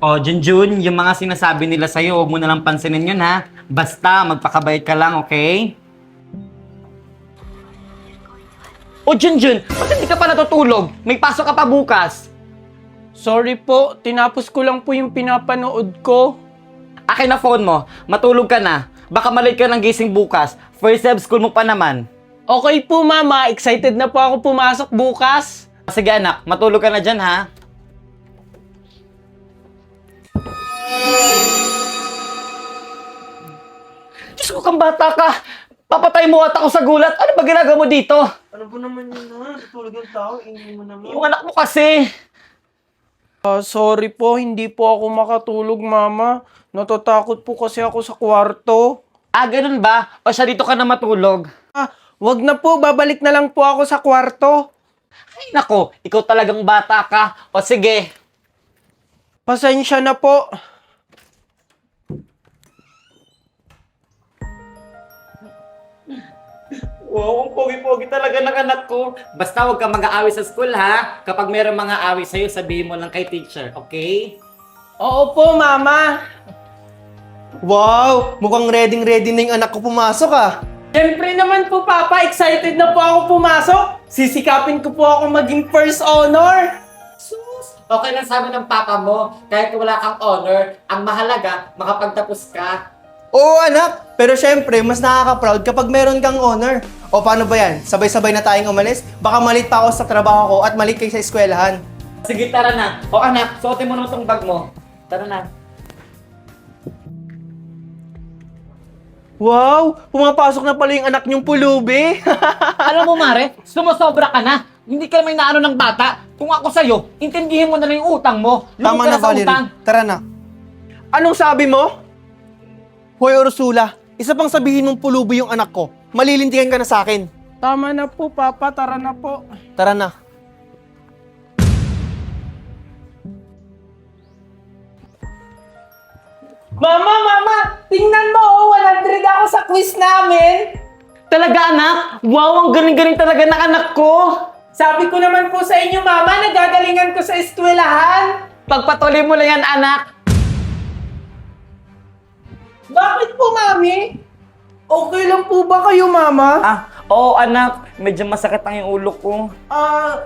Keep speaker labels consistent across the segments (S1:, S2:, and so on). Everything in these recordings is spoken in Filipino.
S1: O, Junjun, yung mga sinasabi nila sa'yo, huwag mo nalang pansinin yun, ha? Basta, magpakabait ka lang, okay? O, Junjun, ba't hindi ka pa natutulog? May pasok ka pa bukas.
S2: Sorry po, tinapos ko lang po yung pinapanood ko.
S1: Akin na phone mo, matulog ka na. Baka malate ka ng gising bukas. First day of school mo pa naman.
S2: Okay po mama, excited na po ako pumasok bukas.
S1: Sige anak, matulog ka na dyan, ha? Diyos ko, kang bata ka! Papatay mo at ako sa gulat! Ano ba ginagawa mo dito?
S2: Ano ba naman yun na? Tutulog yung tao, ingin mo naman.
S1: Yung anak mo kasi!
S2: Sorry po, hindi po ako makatulog mama. Natatakot po kasi ako sa kwarto.
S1: Ah, ganun ba? O siya dito ka na matulog?
S2: Wag na po, babalik na lang po ako sa kwarto.
S1: Ay nako, ikaw talagang bata ka. O sige.
S2: Pasensya na po.
S1: Wow, ang pogi-pogi talaga ng anak ko. Basta huwag kang mag-aaway sa school, ha? Kapag mayroong mga away sa'yo, sabihin mo lang kay teacher, okay?
S2: Oo po mama.
S3: Wow! Mukhang ready na yung anak ko pumasok ah.
S2: Siyempre naman po papa, excited na po ako pumasok. Sisikapin ko po ako maging first honor.
S1: Sus! Okay lang sabi ng papa mo, kahit wala kang honor, ang mahalaga, makapagtapos ka.
S3: Oo anak, pero syempre mas nakaka-proud kapag meron kang honor. O paano ba yan? Sabay-sabay na tayong umalis? Baka malit pa ako sa trabaho ko at malit kayo sa eskwelahan.
S1: Sige, tara na. O anak, suotin mo naman tong bag mo. Tara na.
S3: Wow! Pumapasok na pala yung anak niyong pulubi.
S1: Alam mo, Mare, sumusobra ka na. Hindi ka naman inaano ng bata. Kung ako sa'yo, intindihin mo na lang yung utang mo.
S3: Tama na,
S1: sa utang.
S3: Valerie. Tara na. Anong sabi mo? Hoy Ursula, isa pang sabihin mong pulubi yung anak ko. Malilintikan ka na sa akin.
S2: Tama na po papa, tara na po.
S3: Tara na.
S2: Mama, tingnan mo, 100 ako sa quiz namin.
S1: Talaga, anak? Wow, ang galing-galing talaga ng anak ko.
S2: Sabi ko naman po sa inyo, mama, nagagalingan ko sa eskwelahan.
S1: Pagpatuloy mo lang yan, anak.
S2: Bakit po, mami? Okay lang po ba kayo, mama?
S1: Oo, anak. Medyo masakit ang yung ulo ko.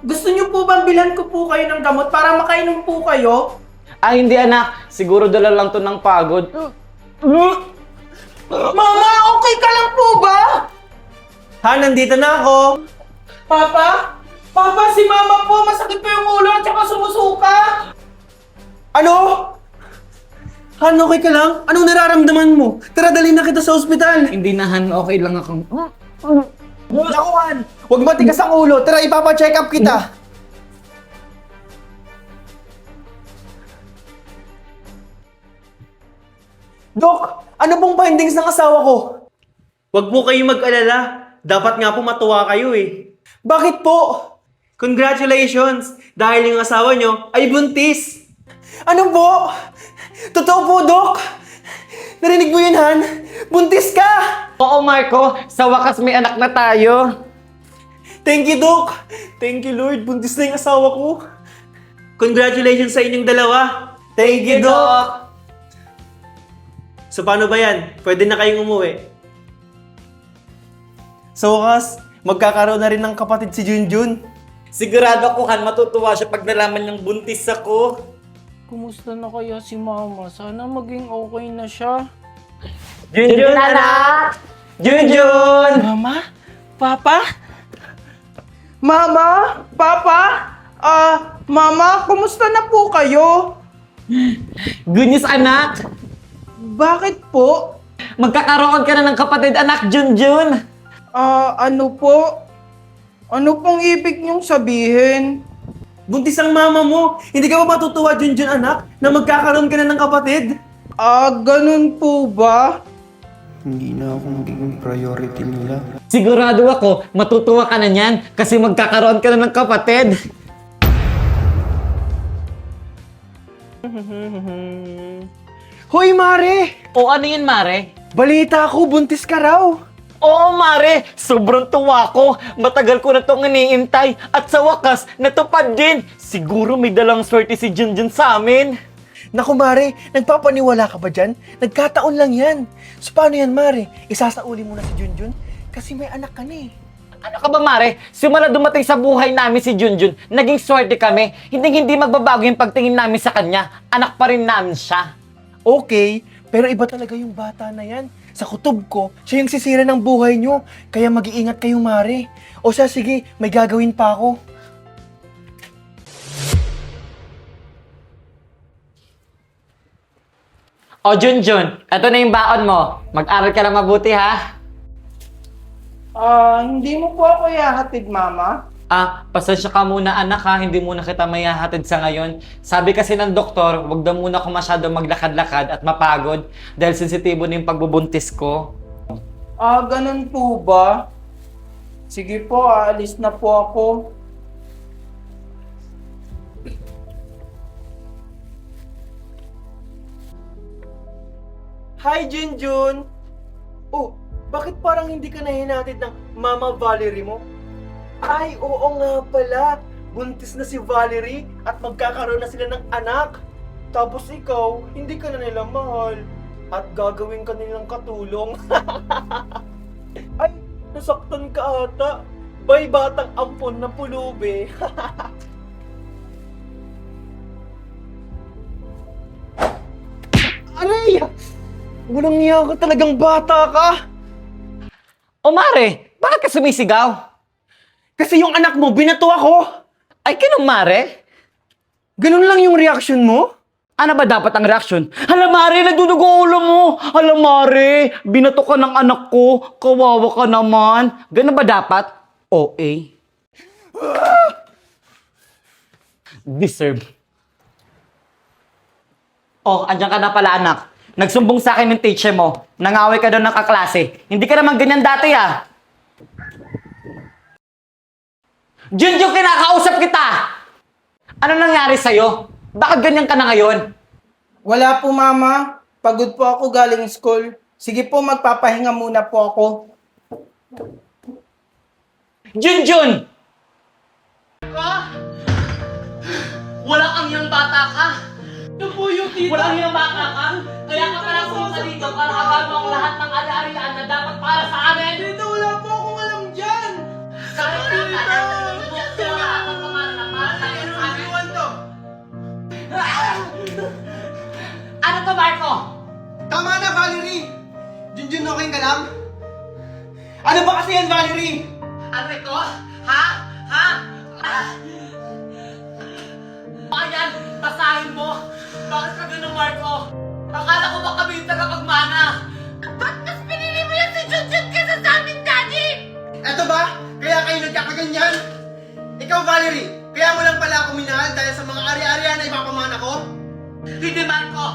S2: Gusto niyo po bang bilhan ko po kayo ng gamot para makainom po kayo?
S1: Hindi, anak. Siguro dala lang to ng pagod.
S2: Mama, okay ka lang po ba?
S3: Ha, nandito na ako.
S2: Papa? Papa, si mama po, masakit po yung ulo at saka sumusuka.
S3: Ano? Han, okay ka lang? Anong nararamdaman mo? Tara, dali na kita sa ospital.
S1: Hindi na, Han. Okay lang ako.
S3: Naku, Han! Huwag matigas ang ulo. Tara, ipapa-check up kita. Dok, ano pong findings ng asawa ko?
S4: Huwag po kayong mag-alala. Dapat nga po matuwa kayo eh.
S3: Bakit po?
S4: Congratulations! Dahil yung asawa nyo ay buntis!
S3: Ano po? Totoo po, Dok? Narinig mo yun, Han? Buntis ka!
S1: Oo, Marco. Sa wakas may anak na tayo.
S3: Thank you, Dok! Thank you, Lord. Buntis na yung asawa ko.
S4: Congratulations sa inyong dalawa!
S3: Thank you, Dok!
S4: So paano ba yan? Pwede na kayong umuwi.
S3: Sa wakas, magkakaroon na rin ng kapatid si Junjun.
S1: Sigurado ako, Han, matutuwa siya pag nalaman niyang buntis ako.
S2: Kumusta na kaya si mama? Sana maging okay na siya.
S1: Junjun, anak! Junjun!
S2: Mama? Papa? Mama? Papa? Mama, kumusta na po kayo?
S1: Good news, anak!
S2: Bakit po?
S1: Magkakaroon ka na ng kapatid, anak, Junjun!
S2: Ano po? Ano pong ibig niyong sabihin?
S4: Buntis ang mama mo! Hindi ka ba matutuwa, Junjun anak, na magkakaroon ka na ng kapatid?
S2: Ganun po ba?
S3: Hindi na ako magiging priority nila.
S1: Sigurado ako, matutuwa ka na niyan kasi magkakaroon ka na ng kapatid.
S3: Hoy, Mare!
S1: O ano yun, Mare?
S3: Balita ko, buntis ka raw.
S1: Oo, Mare! Sobrang tuwa ko! Matagal ko na itong iniintay at sa wakas, natupad din! Siguro may dalang swerte si Junjun sa amin!
S3: Naku, Mare, nagpapaniwala ka ba dyan? Nagkataon lang yan. So, paano yan, Mare? Isasauli mo na si Junjun? Kasi may anak ka na eh.
S1: Ano ka ba, Mare? Simula dumating sa buhay namin si Junjun, naging swerte kami. Hindi magbabago yung pagtingin namin sa kanya. Anak pa rin namin siya.
S3: Okay, pero iba talaga yung bata na yan. Sa kutob ko, siya yung sisira ng buhay nyo. Kaya mag-iingat kayo, Mare. O siya, sige, may gagawin pa ako.
S1: O Junjun, eto na yung baon mo. Mag-aral ka lang mabuti, ha?
S2: Hindi mo po ako ihahatid, Mama?
S1: Pasensya ka muna anak ha, hindi muna kita mayahatid sa ngayon. Sabi kasi ng doktor, wag daw muna ako masyado maglakad-lakad at mapagod dahil sensitibo na yung pagbubuntis ko.
S2: Ganun po ba? Sige po, aalis na po ako.
S3: Hi, Junjun! Oh, bakit parang hindi ka nahinatid ng Mama Valerie mo? Ay, oo nga pala. Buntis na si Valerie at magkakaroon na sila ng anak. Tapos ikaw, hindi ka na nila mahal. At gagawin ka nilang katulong. Ay, nasaktan ka ata. Bay batang ampon na pulubi. Aray! Walang niya ka, talagang bata ka.
S1: O Mare, bakit ka sumisigaw?
S3: Kasi yung anak mo, binato ako.
S1: Ay, kinong Mare?
S3: Ganun lang yung reaction mo?
S1: Ano ba dapat ang reaksyon? Hala Mare, nagdudugo ulo mo! Hala Mare, binato ka ng anak ko, kawawa ka naman. Ganun ba dapat? OA. Deserve. Oh, andyan ka na pala anak. Nagsumbong sa akin ng teacher mo. Nangaway ka daw ng kaklase. Hindi ka naman ganyan dati ah. Junjun, kinakausap kita! Ano nangyari sa'yo? Bakit ganyan ka na ngayon?
S2: Wala po, Mama. Pagod po ako galing school. Sige po, magpapahinga muna po ako.
S1: Junjun! Walang ang iyong bata ka!
S2: Ito po yung tita.
S1: Walang iyong bata ka! Kaya ka pala pumunta dito para hagawa mo ang lahat ng ari-arian na dapat para sa amin!
S2: Tita, wala po akong alam dyan.
S1: Sabi ka na lahat ng pangalan na para sa amin! Ano to, Marco?
S3: Tama na, Valerie! Junjun, okay ka lang? Ano ba kasi yan, Valerie?
S1: Ano ito? Ha? Ha? Ayan, basahin mo. Bakit ka ganun, Marco? Akala ko ba kami yung tagapagmana? Ba't mas pinili mo yan si Junjun kaysa sa amin, Daddy?
S3: Eto ba? Kaya kayo nagkakaganyan? Ikaw, Valerie, kaya mo lang pala ako minahal dahil sa mga ari-arian na ipapamana ko?
S1: Hindi, Marco.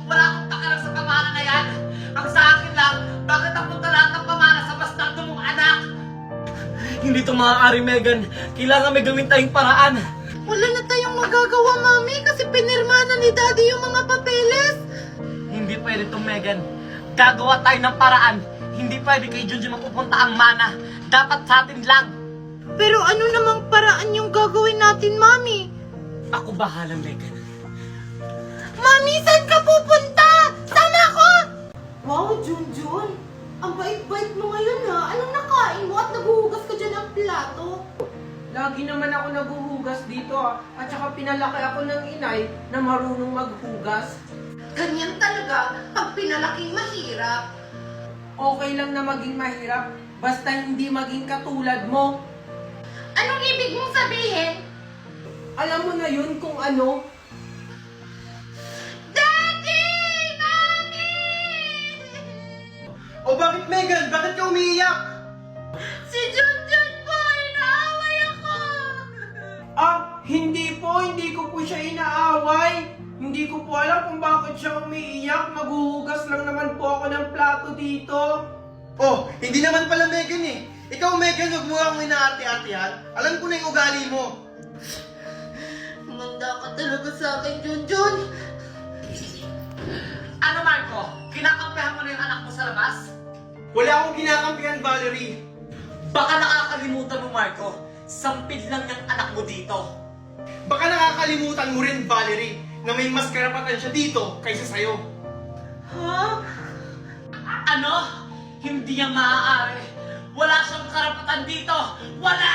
S1: Wala akong takalang sa pamana na yan. Ang sa akin lang, bakit ang punta lahat ng pamana sa bastardo mong anak? Hindi ito maaari, Megan. Kailangan may gawin tayong paraan.
S5: Wala na tayong magagawa, Mami, kasi pinirma na ni Daddy yung mga papeles.
S1: Hindi pwede itong Megan. Gagawa tayo ng paraan. Hindi pwede kay Junjun mapupunta ang mana. Dapat sa atin lang.
S5: Pero ano namang paraan yung gagawin natin, Mami?
S1: Ako bahala, Megan.
S5: Mami, saan ka pupunta? Sama ako! Wow, Junjun. Ang bait-bait mo ngayon, ha? Anong nakain mo at naguhugas ka dyan ng plato?
S2: Lagi naman ako naguhugas dito at saka pinalaki ako ng inay na marunong maghugas.
S5: Ganyan talaga pag pinalaking mahirap.
S2: Okay lang na maging mahirap, basta hindi maging katulad mo.
S5: Anong ibig mong sabihin?
S2: Alam mo na yun kung ano.
S5: Daddy! Mami!
S3: O bakit, Megan? Bakit ka umiiyak?
S5: Si Junjun po! Inaaway ako!
S2: Hindi ko po siya inaaway. Hindi ko po alam kung bakit siya umiiyak. Maghuhugas lang naman po ako ng plato dito.
S3: Oh, hindi naman pala Megan eh. Ikaw, Megan, huwag mo akong inaarte-artehan. Alam ko na yung ugali mo.
S5: Manda ka talaga sa akin, Junjun.
S1: Ano, Marco? Kinakampihan mo na yung anak mo sa labas?
S3: Wala akong kinakampihan, Valerie.
S1: Baka nakakalimutan mo, Marco. Sampid lang yung anak mo dito.
S3: Baka nakakalimutan mo rin, Valerie, na may mas karapatan siya dito kaysa sa'yo.
S5: Ha?
S1: Ano? Hindi niya maaari. Wala siyang karapatan dito. Wala!